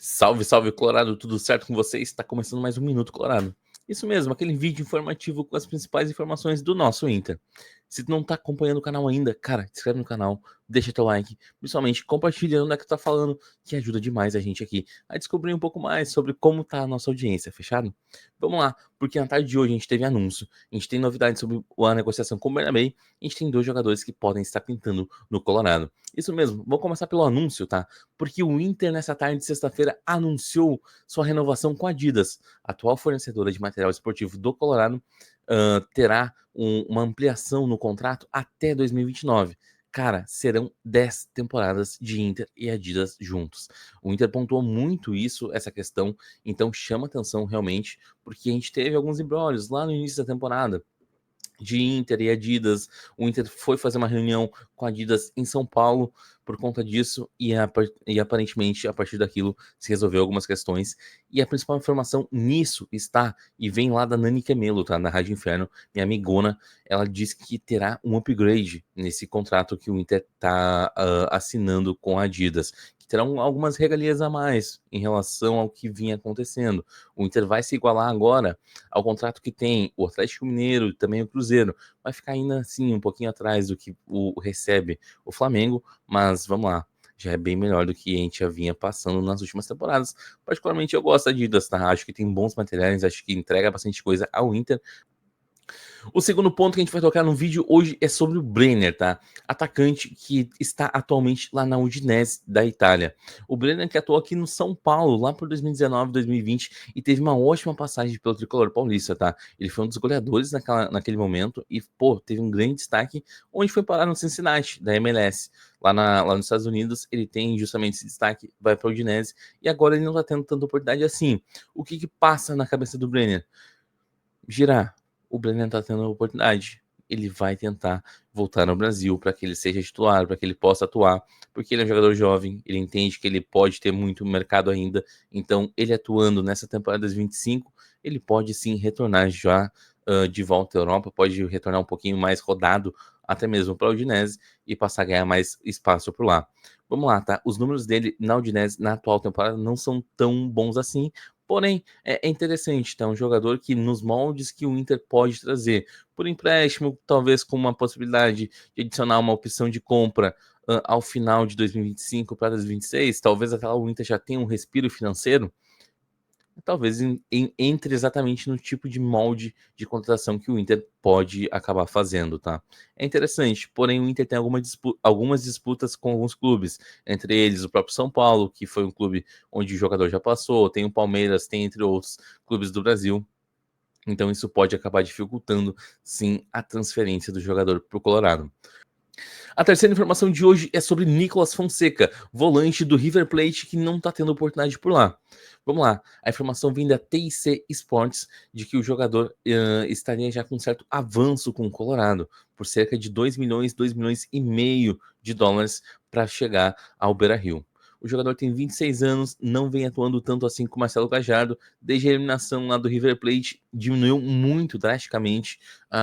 Salve, salve, Colorado, tudo certo com você? Está começando mais um Minuto Colorado. Isso mesmo, aquele vídeo informativo com as principais informações do nosso Inter. Se tu não tá acompanhando o canal ainda, cara, se inscreve no canal, deixa teu like, principalmente compartilhando o que tu tá falando, que ajuda demais a gente aqui a descobrir um pouco mais sobre como tá a nossa audiência, fechado? Vamos lá, porque na tarde de hoje a gente teve anúncio, a gente tem novidades sobre a negociação com o Bernabé, a gente tem dois jogadores que podem estar pintando no Colorado. Isso mesmo, vou começar pelo anúncio, tá? Porque o Inter nessa tarde de sexta-feira anunciou sua renovação com a Adidas, atual fornecedora de material esportivo do Colorado, terá uma ampliação no contrato até 2029. Cara, serão 10 temporadas de Inter e Adidas juntos. O Inter pontuou muito isso, essa questão, então chama atenção realmente, porque a gente teve alguns embrólios lá no início da temporada de Inter e Adidas. O Inter foi fazer uma reunião com a Adidas em São Paulo por conta disso e aparentemente a partir daquilo se resolveu algumas questões. E a principal informação nisso está e vem lá da Nani Camelo, tá? Na Rádio Inferno, minha amigona. Ela disse que terá um upgrade nesse contrato que o Inter tá assinando com a Adidas, que terão algumas regalias a mais em relação ao que vinha acontecendo. O Inter vai se igualar agora ao contrato que tem o Atlético Mineiro e também o Cruzeiro. Vai ficar ainda assim um pouquinho atrás do que recebe o Flamengo, mas vamos lá. Já é bem melhor do que a gente já vinha passando nas últimas temporadas. Particularmente eu gosto da Adidas, tá? Acho que tem bons materiais, acho que entrega bastante coisa ao Inter. O segundo ponto que a gente vai tocar no vídeo hoje é sobre o Brenner, tá? Atacante que está atualmente lá na Udinese da Itália. O Brenner que atuou aqui no São Paulo lá por 2019, 2020 e teve uma ótima passagem pelo tricolor paulista, tá? Ele foi um dos goleadores naquele momento e, pô, teve um grande destaque onde foi parar no Cincinnati, da MLS. Lá nos Estados Unidos, ele tem justamente esse destaque, vai para o Udinese e agora ele não tá tendo tanta oportunidade assim. O que passa na cabeça do Brenner? Girar. O Brenner tá tendo a oportunidade. Ele vai tentar voltar no Brasil para que ele seja titular, para que ele possa atuar, porque ele é um jogador jovem, ele entende que ele pode ter muito mercado ainda, então ele atuando nessa temporada 25, ele pode sim retornar já de volta à Europa, pode retornar um pouquinho mais rodado, até mesmo para a Udinese, e passar a ganhar mais espaço por lá. Vamos lá, tá? Os números dele na Udinese na atual temporada não são tão bons assim, porém, é interessante, tá? Um jogador que nos moldes que o Inter pode trazer, por empréstimo, talvez com uma possibilidade de adicionar uma opção de compra ao final de 2025 para 2026, talvez até lá o Inter já tenha um respiro financeiro, talvez entre exatamente no tipo de molde de contratação que o Inter pode acabar fazendo, tá? É interessante, porém o Inter tem algumas disputas com alguns clubes, entre eles o próprio São Paulo, que foi um clube onde o jogador já passou, tem o Palmeiras, tem entre outros clubes do Brasil. Então isso pode acabar dificultando, sim, a transferência do jogador para o Colorado. A terceira informação de hoje é sobre Nicolas Fonseca, volante do River Plate que não está tendo oportunidade por lá. Vamos lá, a informação vem da TIC Sports de que o jogador estaria já com um certo avanço com o Colorado, por cerca de 2 milhões, 2 milhões e meio de dólares para chegar ao Beira-Rio. O jogador tem 26 anos, não vem atuando tanto assim com Marcelo Gajardo. Desde a eliminação lá do River Plate, diminuiu muito drasticamente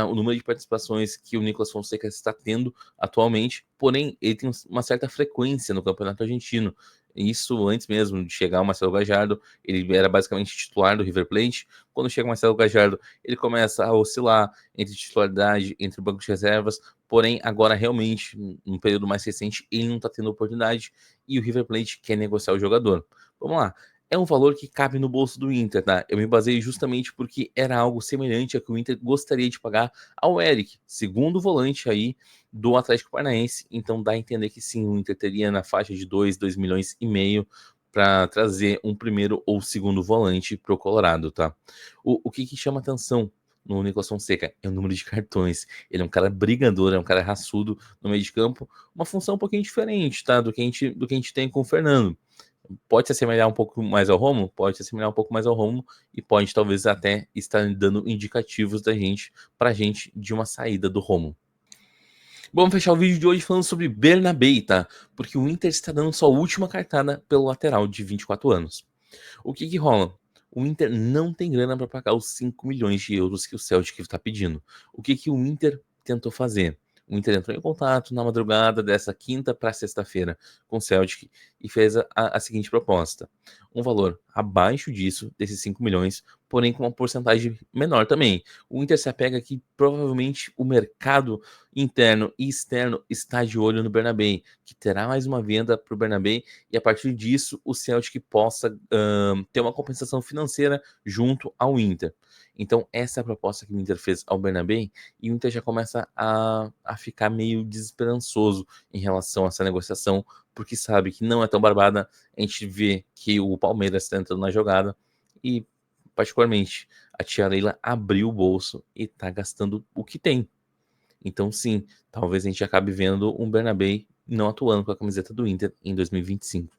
o número de participações que o Nicolas Fonseca está tendo atualmente, porém ele tem uma certa frequência no campeonato argentino. Isso antes mesmo de chegar o Marcelo Gajardo, ele era basicamente titular do River Plate. Quando chega o Marcelo Gajardo, ele começa a oscilar entre titularidade, entre o banco de reservas, porém agora realmente, num período mais recente, ele não está tendo oportunidade e o River Plate quer negociar o jogador. Vamos lá, é um valor que cabe no bolso do Inter, tá? Eu me baseei justamente porque era algo semelhante a que o Inter gostaria de pagar ao Eric, segundo volante aí do Atlético Paranaense. Então dá a entender que sim, o Inter teria na faixa de 2 milhões e meio para trazer um primeiro ou segundo volante para o Colorado, tá? O que chama atenção no Nicolas Fonseca é o número de cartões. Ele é um cara brigador, é um cara raçudo no meio de campo, uma função um pouquinho diferente, tá? Do que a gente tem com o Fernando. Pode se assemelhar um pouco mais ao Romo? Pode se assemelhar um pouco mais ao Romo e pode talvez até estar dando indicativos pra gente de uma saída do Romo. Vamos fechar o vídeo de hoje falando sobre Bernabé, tá? Porque o Inter está dando sua última cartada pelo lateral de 24 anos. O que rola? O Inter não tem grana para pagar os 5 milhões de euros que o Celtic está pedindo. O que o Inter tentou fazer? O Inter entrou em contato na madrugada dessa quinta para sexta-feira com o Celtic e fez a seguinte proposta. um valor abaixo disso, desses 5 milhões, porém com uma porcentagem menor também. O Inter se apega que provavelmente o mercado interno e externo está de olho no Bernabé, que terá mais uma venda para o Bernabé e a partir disso o Celtic possa ter uma compensação financeira junto ao Inter. Então essa é a proposta que o Inter fez ao Bernabé e o Inter já começa a ficar meio desesperançoso em relação a essa negociação, porque sabe que não é tão barbada. A gente vê que o Palmeiras está entrando na jogada e, particularmente, a tia Leila abriu o bolso e está gastando o que tem. Então, sim, talvez a gente acabe vendo um Bernabé não atuando com a camiseta do Inter em 2025.